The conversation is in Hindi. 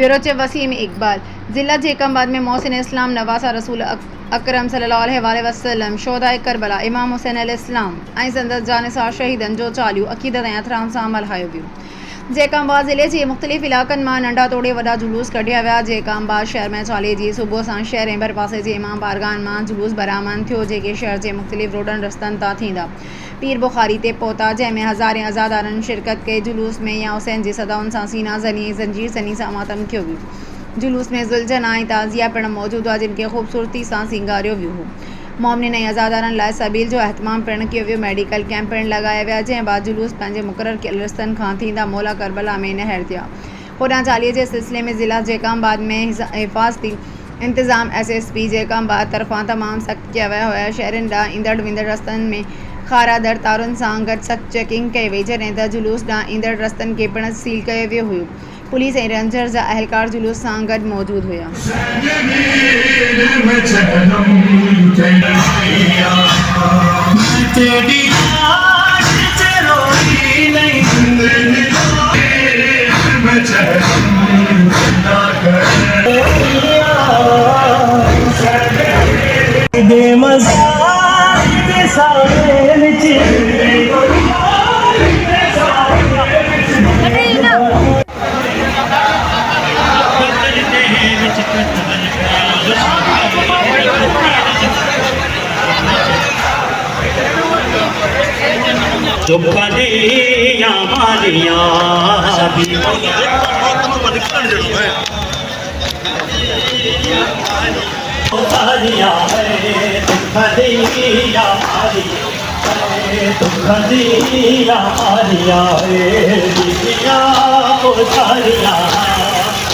Bureau chief Wasim Iqbal. ज़िला जेकमाबाद में मोहसिन इस्लाम नवासा रसूल अकरम सल्लल्लाहु अलैहि वसल्लम शोहदाए करबला इमाम हुसैन अलैहिस्सलाम ऐं संदसि जानिसार शहीदनि जो चालीहो अक़ीदत ऐं एहतराम सां मल्हायो वियो। जेकमाबाद ज़िले जे मुख़्तलिफ़ इलाक़नि मां नंढा तोड़े वॾा जुलूस कढिया विया। जेकमाबाद शहर में चालीहे जी सुबुह सां शहर ऐं भरपासे जे इमाम बारगाहनि मां जुलूस बरामद थियो, जेके शहर जे मुख़्तलिफ़ रोडनि रस्तनि तां थींदा पीर बुख़ारी ते पहुता, जंहिंमें हज़ारे अज़ादारनि शिरकत कई। जुलूस में या हुसैन जे सदाउनि सां सीना ज़नी ज़ंजीर ज़नी सां मातम कयो वियो। जुलूस में ज़ुलझना ऐं ताज़िया पिणु मौजूदु हुआ, जिन खे ख़ूबसूरती सां सींगारियो वियो हो। मोमिन ऐं अज़ादारनि लाइ सबील जो अहतमाम पिणु कयो वियो। मेडिकल कैंप पिणु लॻाया विया, जंहिं बाद जुलूस पंहिंजे मुक़ररु कयल रस्तनि खां थींदा मौला करबला में नहर थिया। होॾां चालीहे जे सिलसिले में ज़िला जेकमाबाद में हिफ़ाज़ती इंतज़ाम SSP जेकमाबाद तरफ़ां तमामु सख़्तु कया विया हुआ। शहरनि ॾांहुं ईंदड़ वेंदड़ रस्तनि में खारादड़ तारुनि सां गॾु सख़्तु चेकिंग कई वई, जॾहिं त जुलूस ॾांहुं ईंदड़ रस्तनि खे पिणु सील कयो वियो हुयो। पुलिस ऐं रेंजर जा अहलकार जुलूस सां गॾु मौजूदु हुया। दुखदिया मारिया दुखदिया मारिया